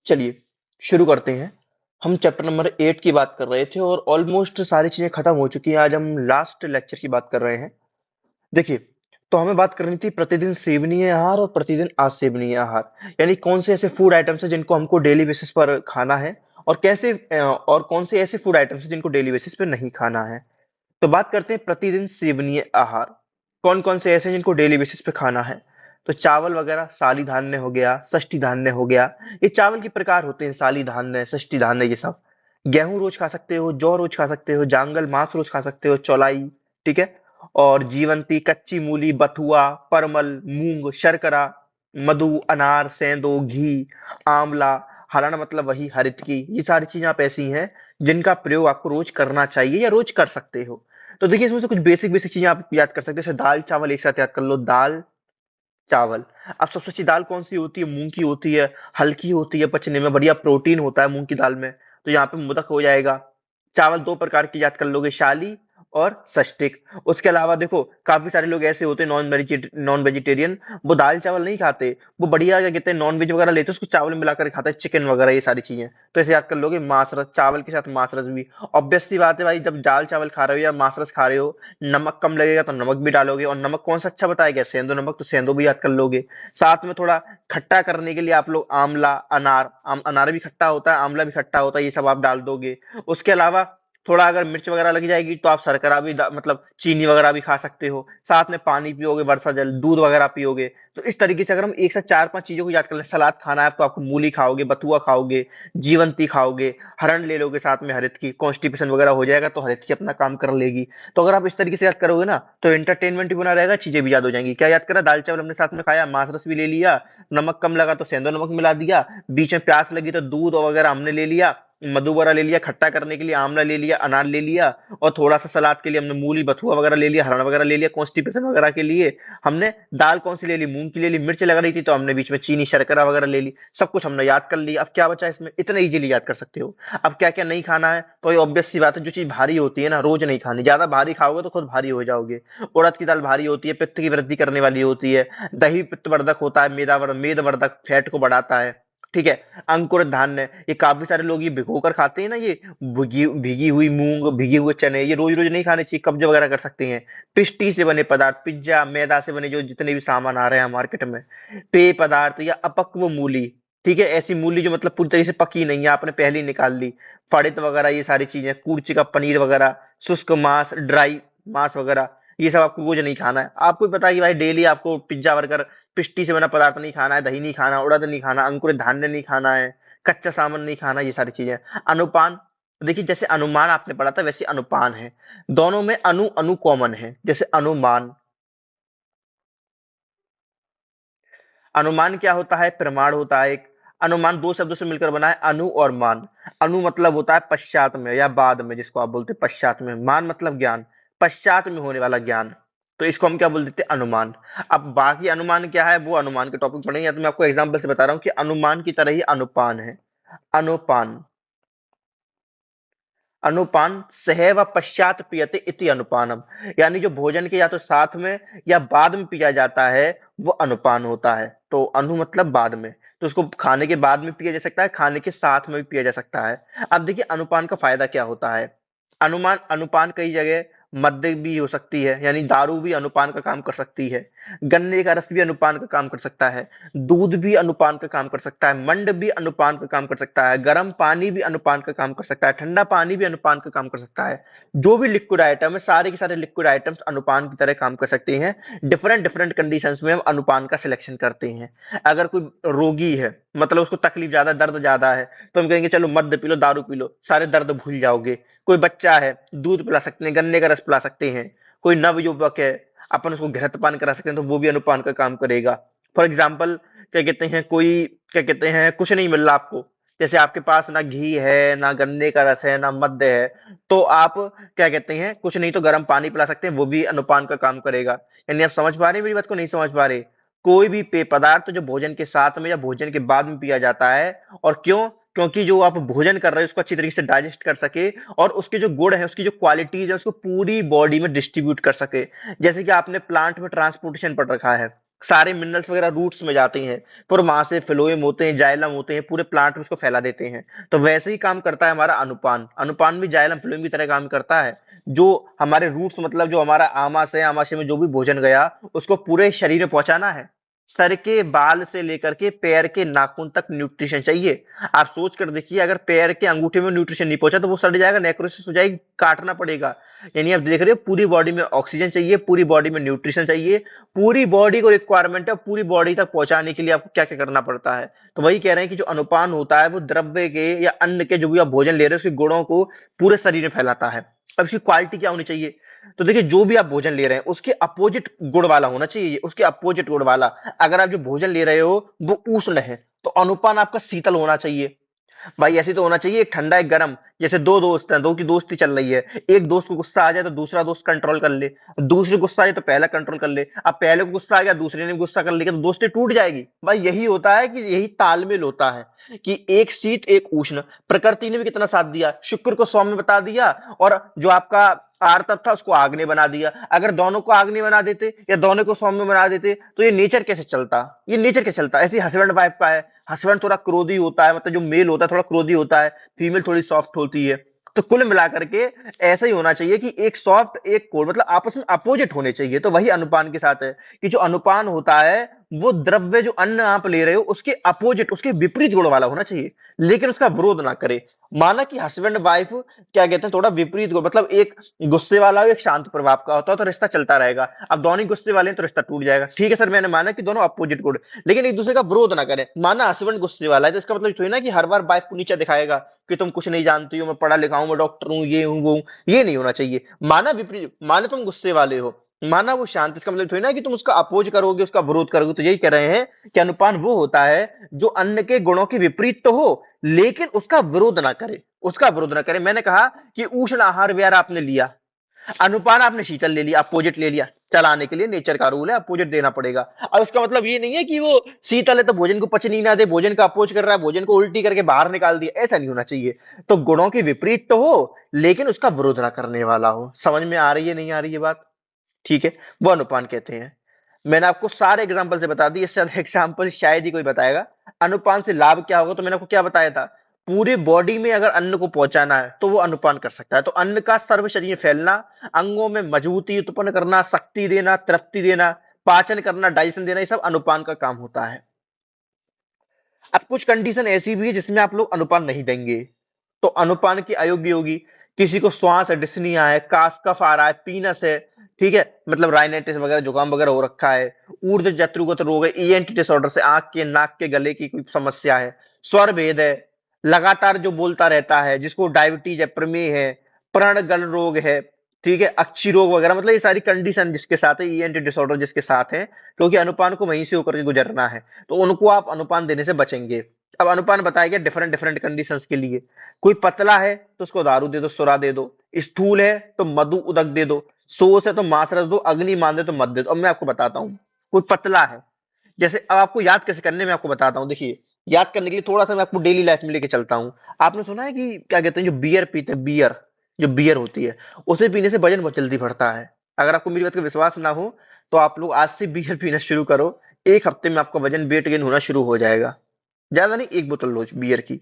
चलिए शुरू करते हैं। हम चैप्टर नंबर 8 की बात कर रहे थे और ऑलमोस्ट सारी चीजें खत्म हो चुकी हैं। आज हम लास्ट लेक्चर की बात कर रहे हैं। देखिए, तो हमें बात करनी थी प्रतिदिन सेवनीय आहार और प्रतिदिन असेवनीय आहार, यानी कौन से ऐसे फूड आइटम्स हैं जिनको हमको डेली बेसिस पर खाना है और कैसे और कौन से ऐसे फूड आइटम्स हैं जिनको डेली बेसिस पर नहीं खाना है। तो बात करते हैं प्रतिदिन सेवनीय आहार। कौन कौन से ऐसे हैं जिनको डेली बेसिस पे खाना है। तो चावल वगैरह, साली धान्य हो गया, षष्ठी धान्य हो गया। ये चावल के प्रकार होते हैं, साली धान्य, षष्ठी धान्य, ये सब। गेहूं रोज खा सकते हो, जौ रोज खा सकते हो, जांगल मास रोज खा सकते हो, चौलाई। ठीक है। और जीवंती, कच्ची मूली, बथुआ, परमल, मूंग, शर्करा, मधु, अनार, सेंधो, घी, आंवला, हरण मतलब वही हरित की। ये सारी चीजें आप ऐसी हैं जिनका प्रयोग आपको रोज करना चाहिए या रोज कर सकते हो। तो देखिए, इसमें से कुछ बेसिक बेसिक चीजें आप याद कर सकते हो, जैसे दाल चावल एक साथ याद कर लो। दाल चावल। अब सबसे अच्छी दाल कौन सी होती है? मूंग की होती है। हल्की होती है, पचने में बढ़िया प्रोटीन होता है मूंग की दाल में। तो यहाँ पे मोदक हो जाएगा। चावल दो प्रकार की याद कर लोगे, शाली और सस्टिक। उसके अलावा देखो, काफी सारे लोग ऐसे होते हैं नॉन वेजिटेरियन, वो दाल चावल नहीं खाते, वो बढ़िया क्या कहते हैं, नॉन वेज वगैरह लेते हैं, उसको चावल में मिलाकर खाते हैं, चिकन वगैरह ये सारी चीजें। तो ऐसे याद कर लोगे। मांस रस, चावल के साथ मांस रस भी। ऑब्वियस सी बात है भाई, जब दाल चावल खा रहे हो या मांस रस खा रहे हो, नमक कम लगेगा तो नमक भी डालोगे। और नमक कौन सा अच्छा बताया गया? सेंधो नमक, तो सेंधो भी याद कर लोगे। साथ में थोड़ा खट्टा करने के लिए आप लोग आंवला, अनार, अनार भी खट्टा होता है, आंवला भी खट्टा होता है, ये सब आप डाल दोगे। उसके अलावा थोड़ा अगर मिर्च वगैरह लग जाएगी तो आप शर्करा भी मतलब चीनी वगैरह भी खा सकते हो। साथ में पानी पियोगे, वर्षा जल, दूध वगैरह पियोगे। तो इस तरीके से अगर हम एक साथ चार पांच चीजों को याद कर लें, सलाद खाना है तो आपको मूली खाओगे, बथुआ खाओगे, जीवंती खाओगे, हरण ले लोगे साथ में हरित की, कॉन्स्टिपेशन वगैरह हो जाएगा तो हरित की अपना काम कर लेगी। तो अगर आप इस तरीके से याद करोगे ना, तो एंटरटेनमेंट भी बना रहेगा, चीजें भी याद हो जाएंगी। क्या याद करा? दाल चावल हमने साथ में खाया, मांस रस भी ले लिया, नमक कम लगा तो सेंधो नमक मिला दिया, बीच में प्यास लगी तो दूध वगैरह हमने ले लिया, मधु वगैरह ले लिया, खट्टा करने के लिए आंवला ले लिया, अनार ले लिया, और थोड़ा सा सलाद के लिए हमने मूली, बथुआ वगैरह ले लिया, हरण वगैरह ले लिया, कॉन्स्टिपेशन वगैरह के लिए हमने दाल कौन सी ले ली? मूंग की ले ली। मिर्च लग रही थी तो हमने बीच में चीनी शर्करा वगैरह ले ली। सब कुछ हमने याद कर लिया। अब क्या बचा इसमें? इतना इजीली याद कर सकते हो। अब क्या क्या नहीं खाना है? तो ये ऑब्वियस सी बात है, जो चीज भारी होती है ना, रोज नहीं खानी। ज्यादा भारी खाओगे तो खुद भारी हो जाओगे। उड़द की दाल भारी होती है, पित्त की वृद्धि करने वाली होती है। दही पित्तवर्धक होता है, मेदवर्धक, फैट को बढ़ाता है। ठीक है। अंकुर धान्य, ये काफी सारे लोग ये भिगो कर खाते हैं ना, ये भीगी भीगी हुई मूंग, भीगे हुए चने, ये रोज रोज नहीं खाने चाहिए, कब्ज वगैरह कर सकते हैं। पिष्टी से बने पदार्थ, पिज्जा, मैदा से बने जो जितने भी सामान आ रहे हैं मार्केट में, पेय पदार्थ या अपक्व मूली। ठीक है, ऐसी मूली जो मतलब पूरी तरह से पकी नहीं है, आपने पहले ही निकाल ली। फड़ित वगैरह, ये सारी चीजें, कूर्ची का पनीर वगैरह, शुष्क मांस, ड्राई मांस वगैरह, ये सब आपको रोज नहीं खाना है। आपको भी पता है कि भाई डेली आपको पिज्जा बर्गर, पिष्टी से बना पदार्थ नहीं खाना है, दही नहीं खाना, उड़द नहीं खाना, अंकुरित धान्य नहीं खाना है, कच्चा सामान नहीं खाना, ये सारी चीजें। अनुपान, देखिए जैसे अनुमान आपने पढ़ा था वैसे अनुपान है। दोनों में अनु अनु कॉमन है। जैसे अनुमान, अनुमान क्या होता है? प्रमाण होता है एक। अनुमान दो शब्दों से मिलकर बना है, अनु और मान। अनु मतलब होता है पश्चात में या बाद में, जिसको आप बोलते हैं पश्चात में। मान मतलब ज्ञान, पश्चात में होने वाला ज्ञान। तो इसको हम क्या बोल देते हैं? अनुमान। अब बाकी अनुमान क्या है, वो अनुमान के टॉपिक पढ़ेंगे, या तो मैं आपको एग्जांपल से बता रहा हूँ कि अनुमान की तरह ही अनुपान है। अनुपान, अनुपान सहैव पश्चात पीयते इति अनुपानम, यानी जो भोजन के या तो साथ में या बाद में पिया जाता है, वो अनुपान होता है। तो अनु मतलब बाद में, तो उसको खाने के बाद में पिया जा सकता है, खाने के साथ में भी पिया जा सकता है। अब देखिए अनुपान का फायदा क्या होता है। अनुमान, अनुपान कई जगह मद्य भी हो सकती है, यानी दारू भी अनुपान का काम कर सकती है। गन्ने का रस भी अनुपान का काम कर सकता है। दूध भी अनुपान का काम कर सकता है। मंड भी अनुपान का काम कर सकता है। गर्म पानी भी अनुपान का काम कर सकता है। ठंडा पानी भी अनुपान का काम कर सकता है। जो भी लिक्विड आइटम है, सारे के सारे लिक्विड आइटम्स अनुपान की तरह काम कर सकते हैं। डिफरेंट डिफरेंट कंडीशंस में हम अनुपान का सिलेक्शन करते हैं। अगर कोई रोगी है, मतलब उसको तकलीफ ज्यादा, दर्द ज्यादा है, तो हम कहेंगे चलो मद्य पी लो, दारू पी लो, सारे दर्द भूल जाओगे। कोई बच्चा है, दूध पिला सकते हैं, गन्ने का रस पिला सकते हैं। कोई नवयुवक है, अपन उसको घृतपान करा सकते हैं, तो वो भी अनुपान का काम करेगा। फॉर एग्जाम्पल, क्या कहते हैं, कोई, क्या कहते हैं, कुछ नहीं मिल रहा आपको, जैसे आपके पास ना घी है, ना गन्ने का रस है, ना मद्य है, तो आप क्या कहते हैं, कुछ नहीं तो गर्म पानी पिला सकते हैं, वो भी अनुपान का काम करेगा। यानी आप समझ पा रहे हैं मेरी बात को? नहीं समझ पा रहे? कोई भी पेय पदार्थ जो भोजन के साथ में या भोजन के बाद में पिया जाता है, और क्यों? क्योंकि जो आप भोजन कर रहे हो उसको अच्छी तरीके से डाइजेस्ट कर सके, और उसके जो गुण है, उसकी जो क्वालिटीज है, उसको पूरी बॉडी में डिस्ट्रीब्यूट कर सके। जैसे कि आपने प्लांट में ट्रांसपोर्टेशन पढ़ रखा है, सारे मिनरल्स वगैरह रूट्स में जाते हैं, फिर वहां से फ्लोएम होते हैं, जाइलम होते हैं, पूरे प्लांट में उसको फैला देते हैं। तो वैसे ही काम करता है हमारा अनुपान। अनुपान भी जाइलम फ्लोएम की तरह काम करता है। जो हमारे रूट्स, मतलब जो हमारा आमाशय है, आमाशय में जो भी भोजन गया उसको पूरे शरीर में पहुंचाना है। सर के बाल से लेकर के पैर के नाखून तक न्यूट्रिशन चाहिए। आप सोच कर देखिए, अगर पैर के अंगूठे में न्यूट्रिशन नहीं पहुंचा तो वो सड़ जाएगा, नेक्रोसिस हो जाएगी, काटना पड़ेगा। यानी आप देख रहे हो, पूरी बॉडी में ऑक्सीजन चाहिए, पूरी बॉडी में न्यूट्रिशन चाहिए, पूरी बॉडी को रिक्वायरमेंट है, पूरी बॉडी तक पहुंचाने के लिए आपको क्या क्या करना पड़ता है। तो वही कह रहे हैं कि जो अनुपान होता है वो द्रव्य के या अन्न के, जो भी आप भोजन ले रहे हो, उसके गुणों को पूरे शरीर में फैलाता है। अब इसकी क्वालिटी क्या होनी चाहिए? तो देखिए, जो भी आप भोजन ले रहे हैं उसके अपोजिट गुण वाला होना चाहिए, उसके अपोजिट गुण वाला। अगर आप जो भोजन ले रहे हो वो उष्ण है तो अनुपान आपका शीतल होना चाहिए। भाई ऐसे तो होना चाहिए, एक ठंडा एक गर्म। जैसे दो दोस्त हैं, दो की दोस्ती चल रही है, एक दोस्त को गुस्सा आ जाए तो दूसरा दोस्त कंट्रोल कर ले, दूसरे को गुस्सा आ जाए तो पहला कंट्रोल कर ले। अब पहले को गुस्सा आ गया, दूसरे ने भी गुस्सा कर लिया, तो दोस्ती टूट जाएगी। भाई यही होता है कि यही तालमेल होता है कि एक शीत एक उष्ण। प्रकृति ने भी कितना साथ दिया, शुक्र को सौम्य बता दिया, और जो आपका आर्तव था उसको आग्नेय बना दिया। अगर दोनों को आग्नेय बना देते या दोनों को सौम्य बना देते तो ये नेचर कैसे चलता? ये नेचर कैसे चलता? ऐसे हस्बैंड वाइफ का है। हस्बैंड थोड़ा क्रोधी होता है, मतलब जो मेल होता है थोड़ा क्रोधी होता है, फीमेल थोड़ी सॉफ्ट होती है। तो कुल मिलाकर के ऐसा ही होना चाहिए कि एक सॉफ्ट एक कोल्ड, मतलब आपस में अपोजिट होने चाहिए। तो वही अनुपान के साथ है कि जो अनुपान होता है वो द्रव्य, जो अन्न आप ले रहे हो उसके अपोजिट, उसके विपरीत गुण वाला होना चाहिए, लेकिन उसका विरोध ना करे। माना कि हस्बैंड वाइफ क्या कहते हैं, थोड़ा विपरीत गुण, मतलब एक गुस्से वाला हो एक शांत प्रभाव का होता है, तो रिश्ता चलता रहेगा। अब दोनों ही गुस्से वाले हैं तो रिश्ता टूट जाएगा। ठीक है सर, मैंने माना कि दोनों अपोजिट गुण, लेकिन एक दूसरे का विरोध ना करें। माना हस्बैंड गुस्से वाला है तो इसका मतलब थोड़ी ना कि हर बार वाइफ को नीचे दिखाएगा कि तुम कुछ नहीं जानती हो, मैं पढ़ा लिखा हूं, मैं डॉक्टर हूं, ये हूं वो हूं। ये नहीं होना चाहिए। माना विपरीत, माने तुम गुस्से वाले हो, माना वो शांत, इसका मतलब थोड़ी ना कि तुम उसका अपोज करोगे, उसका विरोध करोगे। तो यही कह रहे हैं कि अनुपान वो होता है जो अन्न के गुणों के विपरीत तो हो लेकिन उसका विरोध ना करे, उसका विरोध ना करे। मैंने कहा कि उष्ण आहार व्यय आपने लिया, अनुपान आपने शीतल ले लिया, अपोजिट ले लिया। चलाने के लिए नेचर का रूल है, अपोजिट देना पड़ेगा। अब इसका मतलब ये नहीं है कि वो शीतल है तो भोजन को पचनी ना दे, भोजन का अपोज कर रहा है, भोजन को उल्टी करके बाहर निकाल दिया, ऐसा नहीं होना चाहिए। तो गुणों के विपरीत तो हो लेकिन उसका विरोध ना करने वाला हो। समझ में आ रही है नहीं आ रही है बात? ठीक है, वो अनुपान कहते हैं। मैंने आपको सारे एग्जांपल से बता दी, इससे ज्यादा एग्जांपल शायद ही कोई बताएगा। अनुपान से लाभ क्या होगा? तो मैंने आपको क्या बताया था, पूरे बॉडी में अगर अन्न को पहुंचाना है तो वो अनुपान कर सकता है। तो अन्न का सर्व शरीर में फैलना, अंगों में मजबूती उत्पन्न करना, शक्ति देना, तृप्ति देना, पाचन करना, डाइजेशन देना, ये सब अनुपान का काम होता है। अब कुछ कंडीशन ऐसी भी है जिसमें आप लोग अनुपान नहीं देंगे तो अनुपान की अयोग्य होगी। किसी को श्वास है, डिस्निया है, कास कफ आ रहा है, पीनस है, ठीक है, मतलब राइनाइटिस वगैरह जुकाम वगैरह हो रखा है, ऊर्ध्व जत्रुगत रोग है, ईएनटी डिसऑर्डर से आंख के नाक के गले की कोई समस्या है, स्वर भेद है, लगातार जो बोलता रहता है, जिसको डायबिटीज है, प्रमेह है, प्रण गल रोग है, ठीक है, अक्षी रोग वगैरह, मतलब ये सारी कंडीशन जिसके साथ है, ईएनटी डिसऑर्डर जिसके साथ है, क्योंकि अनुपान को वहीं से होकर के गुजरना है, तो उनको आप अनुपान देने से बचेंगे। अब अनुपान बताया गया डिफरेंट डिफरेंट कंडीशंस के लिए। कोई पतला है तो उसको दारू दे दो, सुरा दे दो। स्थूल है तो मधु उदक दे दो। सोस है तो मांस रस दो। अग्नि मान दे तो मत दे दो। अब मैं आपको बताता हूँ, कोई पतला है, जैसे अब आपको याद कैसे करने में आपको बताता हूँ। देखिए, याद करने के लिए थोड़ा सा मैं आपको डेली लाइफ में लेके चलता हूँ। आपने सुना है कि क्या कहते हैं, जो बियर पीते हैं, बियर, जो बियर होती है, उसे पीने से वजन बहुत जल्दी बढ़ता है। अगर आपको मेरी बात का विश्वास ना हो तो आप लोग आज से बियर पीना शुरू करो। एक हफ्ते में आपका वजन वेट गेन होना शुरू हो जाएगा। ज्यादा नहीं, एक बोतल रोज बियर की।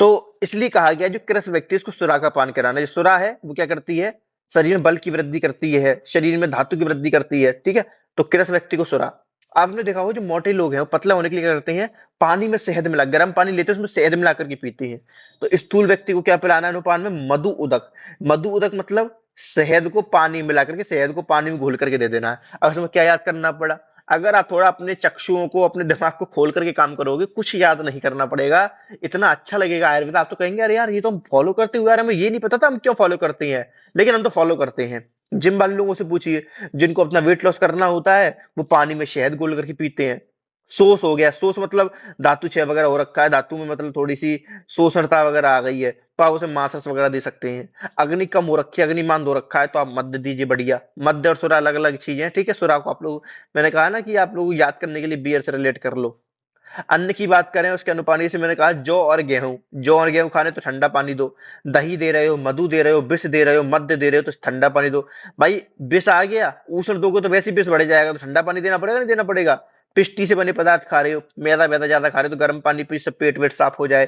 तो इसलिए कहा गया जो कृष व्यक्ति है, उसको सुरा का पान कराना। जो सुरा है वो क्या करती है, शरीर में बल की वृद्धि करती है, शरीर में धातु की वृद्धि करती है, ठीक है। तो कृष व्यक्ति को सुरा। आपने देखा हो जो मोटे लोग हैं वो पतला होने के लिए क्या करते हैं, पानी में शहद मिला, गर्म पानी लेते हैं उसमें शहद मिला करके पीते हैं। तो स्थूल व्यक्ति को क्या पिलाना है अनुपान में, मधु उदक। मधु उदक मतलब शहद को पानी मिला करके, शहद को पानी में घोल करके दे देना है। अब इसमें क्या याद करना पड़ा, अगर आप थोड़ा अपने चक्षुओं को, अपने दिमाग को खोल करके काम करोगे, कुछ याद नहीं करना पड़ेगा, इतना अच्छा लगेगा आयुर्वेद। आप तो कहेंगे अरे यार ये तो हम फॉलो करते हुए यार, हमें ये नहीं पता था हम क्यों फॉलो करते हैं, लेकिन हम तो फॉलो करते हैं। जिम वाले लोगों से पूछिए, जिनको अपना वेट लॉस करना होता है वो पानी में शहद घोल करके पीते हैं। सोस हो गया, सोस मतलब धातु क्षय वगैरह हो रखा है, धातु में मतलब थोड़ी सी शोषणता वगैरह आ गई है तो आप उसे मासस वगैरह दे सकते हैं। अग्नि कम हो रखी है, अग्निमान हो रखा है तो आप मध्य दीजिए, बढ़िया। मध्य और सुरा अलग अलग चीजें हैं, ठीक है। सुरा को आप लोग, मैंने कहा ना कि आप लोग याद करने के लिए बियर से रिलेट कर लो। अन्न की बात करें उसके अनुपानी से मैंने कहा जौ और गेहूं खाने तो ठंडा पानी दो। दही दे रहे हो, मधु दे रहे हो, विष दे रहे हो, मद्य दे रहे हो तो ठंडा पानी दो। भाई विष आ गया, उष्ण दोगे तो वैसे ही विष बढ़ जाएगा, तो ठंडा पानी देना पड़ेगा नहीं देना पड़ेगा। पिष्टी से बने पदार्थ खा रहे हो, मैदा वैदा ज्यादा खा रहे हो तो गर्म पानी पी, इससे पेट वेट साफ हो जाए।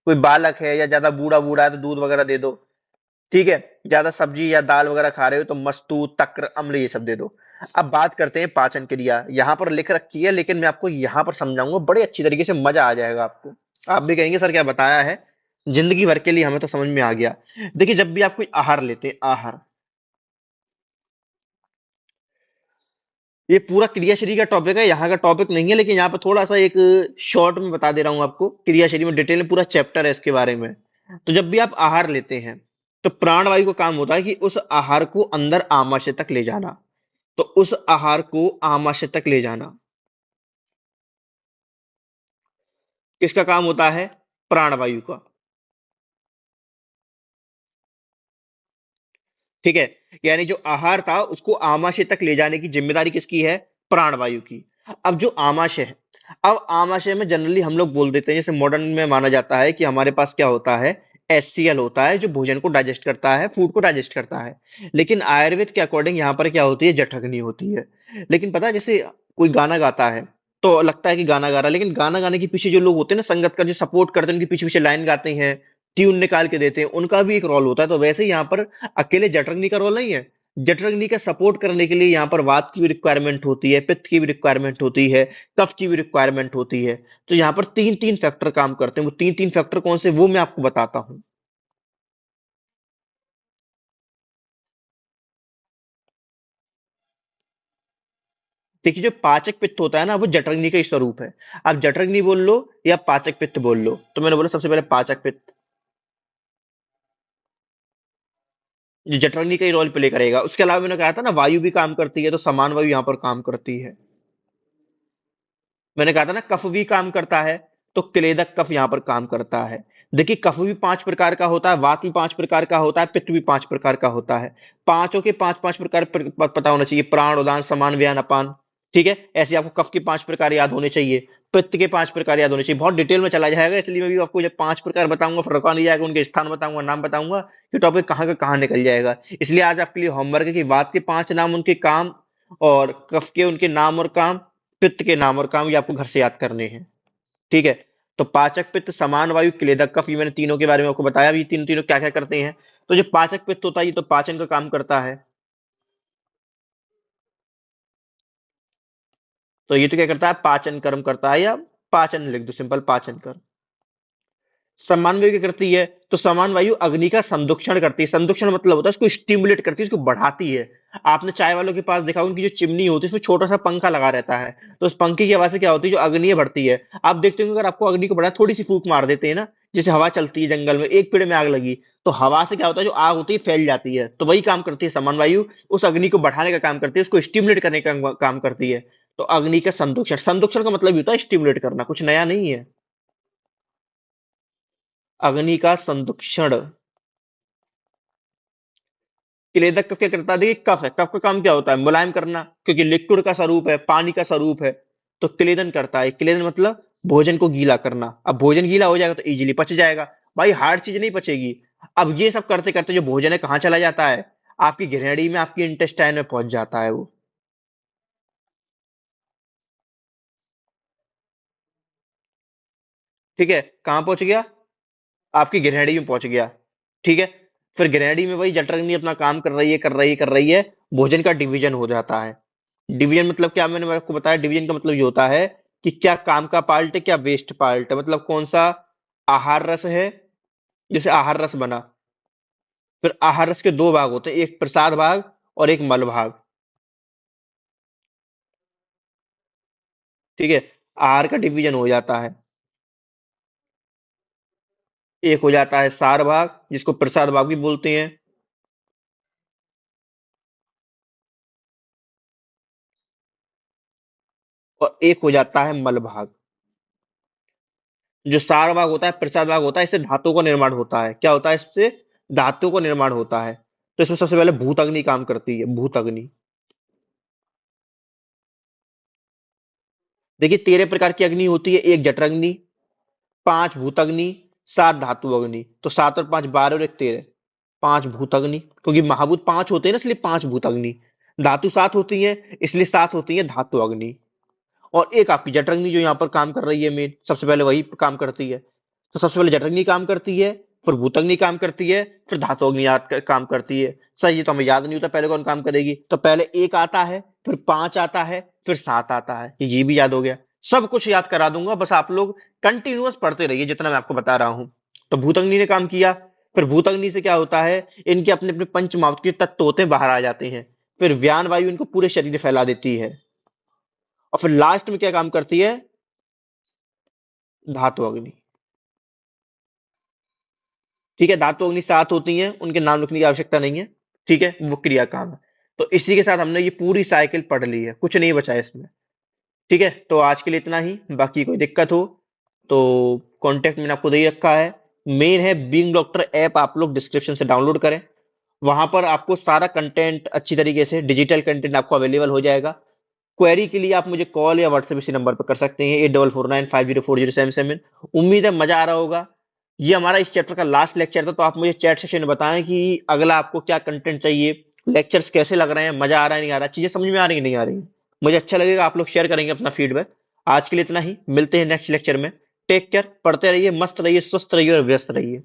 कोई बालक है या ज्यादा बूढ़ा बूढ़ा है तो दूध वगैरह दे दो। ठीक है। ज्यादा सब्जी या दाल वगैरह खा रहे हो तो मस्तू, तक्र, अम्ल ये सब दे दो। अब बात करते हैं पाचन क्रिया, यहाँ पर लिख रखी है लेकिन मैं आपको यहाँ पर समझाऊंगा बड़े अच्छी तरीके से, मजा आ जाएगा आपको। आप भी कहेंगे सर क्या बताया है, जिंदगी भर के लिए हमें तो समझ में आ गया। देखिए जब भी आप कोई आहार लेते हैं, आहार, ये पूरा क्रियाशरीर का टॉपिक है, यहाँ का टॉपिक नहीं है, लेकिन यहाँ पर थोड़ा सा एक शॉर्ट में बता दे रहा हूँ आपको, क्रियाशरीर में डिटेल में पूरा चैप्टर है इसके बारे में। तो जब भी आप आहार लेते हैं तो प्राणवायु का काम होता है कि उस आहार को अंदर आमाशय तक ले जाना। तो उस आहार को आमाशय तक ले जाना किसका काम होता है? प्राणवायु का। ठीक है। यानी जो आहार था उसको आमाशय तक ले जाने की जिम्मेदारी किसकी है? प्राणवायु की। अब जो आमाशय है, अब आमाशय में जनरली हम लोग बोल देते हैं, जैसे मॉडर्न में माना जाता है कि हमारे पास क्या होता है, एचसीएल होता है जो भोजन को डाइजेस्ट करता है, फूड को डाइजेस्ट करता है। लेकिन आयुर्वेद के अकॉर्डिंग यहाँ पर क्या होती है, जठरग्नि होती है। लेकिन पता है जैसे कोई गाना गाता है तो लगता है कि गाना गा रहा है, लेकिन गाना गाने के पीछे जो लोग होते हैं ना, संगत का जो सपोर्ट करते हैं, उनके पीछे पीछे लाइन गाते हैं, ट्यून निकाल के देते हैं, उनका भी एक रोल होता है। तो वैसे ही यहाँ पर अकेले जठरग्नि का रोल नहीं है। जठरग्नि का सपोर्ट करने के लिए यहाँ पर वात की भी रिक्वायरमेंट होती है, पित्त की भी रिक्वायरमेंट होती है, कफ की भी रिक्वायरमेंट होती है। तो यहाँ पर तीन तीन फैक्टर काम करते हैं। वो तीन तीन फैक्टर कौन से, वो मैं आपको बताता हूँ। देखिए जो पाचक पित्त होता है ना, वो जठरग्नि का ही स्वरूप है। आप जठरग्नि बोल लो या पाचक पित्त बोल लो, तो मैंने बोला सबसे पहले पाचक पित्त, जो जठरग्नि का ही रोल प्ले करेगा। उसके अलावा मैंने कहा था ना वायु भी काम करती है, तो समान वायु यहाँ पर काम करती है। मैंने कहा था ना कफ भी काम करता है, तो क्लेदक कफ यहाँ पर काम करता है। देखिए कफ भी पांच प्रकार का होता है, वात भी पांच प्रकार का होता है, पित्त भी पांच प्रकार का होता है। पांचों के पांच पांच प्रकार पता होना चाहिए, प्राण, उदान, समान, व्यान, अपान। ठीक है। ऐसे आपको कफ के पांच प्रकार याद होने चाहिए, पित्त के पांच प्रकार याद होने चाहिए। बहुत डिटेल में चला जाएगा, इसलिए मैं भी आपको जब पांच प्रकार बताऊंगा फिर रुका नहीं जाएगा, उनके स्थान बताऊंगा, नाम बताऊंगा, कि टॉपिक कहाँ का कहाँ निकल जाएगा। इसलिए आज आपके लिए होमवर्क है कि वात के पांच नाम, उनके काम, और कफ के उनके नाम और काम, पित्त के नाम और काम, ये आपको घर से याद करने हैं। ठीक है। तो पाचक पित्त, समान वायु, क्लेदक कफ, ये मैंने तीनों के बारे में आपको बताया भी, तीन तीनों क्या क्या करते हैं। तो जो पाचक पित्त होता है ये तो पाचन का काम करता है। तो ये तो क्या करता है, पाचन कर्म करता है, या पाचन लिख दो सिंपल, पाचन कर्म। समान वायु क्या करती है? तो समान वायु अग्नि का संदुक्षण करती है। संदुक्षण मतलब होता है उसको स्टिमुलेट करती है, उसको बढ़ाती है। आपने चाय वालों के पास देखा होगा, उनकी जो चिमनी होती है उसमें छोटा सा पंखा लगा रहता है, तो उस पंखे की आवाज से क्या होती है, जो अग्नि बढ़ती है। आप देखते होंगे अगर आपको अग्नि को बढ़ा, थोड़ी सी फूंक मार देते हैं ना, जैसे हवा चलती है जंगल में, एक पेड़ में आग लगी, तो हवा से क्या होता है, जो आग होती है फैल जाती है। तो वही काम करती है समान वायु, उस अग्नि को बढ़ाने का काम करती है, उसको स्टिमुलेट करने का काम करती है। तो अग्नि का संदुक्षण, संदुक्षण का मतलब ये होता है स्टिमुलेट करना, कुछ नया नहीं है। अग्नि का संदुक्षण। क्लेदक क्या करता है? देखिए कफ है, कफ का काम क्या होता है, मुलायम करना, क्योंकि लिक्विड का स्वरूप है, पानी का स्वरूप है। तो क्लेदन करता है, क्लेदन मतलब भोजन को गीला करना। अब भोजन गीला हो जाएगा तो इजीली पच जाएगा। भाई हार्ड चीज नहीं पचेगी। अब ये सब करते करते जो भोजन है कहाँ चला जाता है, आपकी गिरहड़ी में, आपकी इंटेस्टाइन में पहुंच जाता है वो। ठीक है। कहाँ पहुंच गया? आपकी गिरहड़ी में पहुंच गया। ठीक है। फिर गिरहड़ी में वही जठरग्नि अपना काम कर रही है, कर रही है, कर रही है, भोजन का डिवीजन हो जाता है। डिवीजन मतलब क्या, मैंने आपको बताया, डिवीजन का मतलब ये होता है कि क्या काम का पार्ट है, क्या वेस्ट पार्ट है, मतलब कौन सा आहार रस है। जैसे आहार रस बना, फिर आहार रस के दो भाग होते हैं, एक प्रसाद भाग और एक मल भाग। ठीक है। आहार का डिवीजन हो जाता है, एक हो जाता है सार भाग, जिसको प्रसाद भाग भी बोलते हैं, और एक हो जाता है मल भाग। जो सार भाग होता है, प्रसाद भाग होता है, इससे धातु का निर्माण होता है। क्या होता है इससे? धातु का निर्माण होता है। तो इसमें सबसे पहले भूत अग्नि काम करती है, भूत अग्नि। देखिए 13 प्रकार की अग्नि होती है, एक जठराग्नि, 5 भूताग्नि, 7 धातु अग्नि। तो 7 और 5 12 और 1 13, 5 भूताग्नि, क्योंकि महाभूत 5 होते हैं ना, इसलिए 5 भूताग्नि। धातु 7 होती है, इसलिए 7 होती है धातु अग्नि। और एक आपकी जठराग्नि जो यहाँ पर काम कर रही है मेन, सबसे पहले वही काम करती है। तो सबसे पहले जठराग्नि काम करती है, फिर भूताग्नि काम करती है, फिर धातु अग्नि काम करती है। सर ये तो हमें याद नहीं होता पहले कौन काम करेगी, तो पहले एक आता है, फिर 5 आता है, फिर 7 आता है। ये भी याद हो गया। सब कुछ याद करा दूंगा, बस आप लोग कंटिन्यूअस पढ़ते रहिए जितना मैं आपको बता रहा हूँ। तो भूताग्नि ने काम किया, फिर भूताग्नि से क्या होता है, इनके अपने अपने पंच महाभूत के तत्व होते हैं, बाहर आ जाते हैं। फिर व्यान वायु इनको पूरे शरीर में फैला देती है। और फिर लास्ट में क्या काम करती है, धातु अग्नि। ठीक है, धातु अग्नि 7 होती हैं, उनके नाम लिखने की आवश्यकता नहीं है। ठीक है, वो क्रिया काम है। तो इसी के साथ हमने ये पूरी साइकिल पढ़ ली है, कुछ नहीं बचा है इसमें। ठीक है, तो आज के लिए इतना ही। बाकी कोई दिक्कत हो तो कॉन्टेक्ट मैंने आपको दे ही रखा है। मेन है बीइंग डॉक्टर ऐप, आप लोग डिस्क्रिप्शन से डाउनलोड करें। वहां पर आपको सारा कंटेंट अच्छी तरीके से डिजिटल कंटेंट आपको अवेलेबल हो जाएगा। क्वेरी के लिए आप मुझे कॉल या व्हाट्सएप इसी नंबर पर कर सकते हैं, 8449504077। उम्मीद है मजा आ रहा होगा। ये हमारा इस चैप्टर का लास्ट लेक्चर था, तो आप मुझे चैट सेक्शन में बताएं कि अगला आपको क्या कंटेंट चाहिए, लेक्चर्स कैसे लग रहे हैं, मजा आ रहा है नहीं आ रहा, चीजें समझ में आ रही है नहीं आ रही। मुझे अच्छा लगेगा, आप लोग शेयर करेंगे अपना फीडबैक। आज के लिए इतना ही, मिलते हैं नेक्स्ट लेक्चर में। टेक केयर, पढ़ते रहिए, मस्त रहिए, स्वस्थ रहिए और व्यस्त रहिए।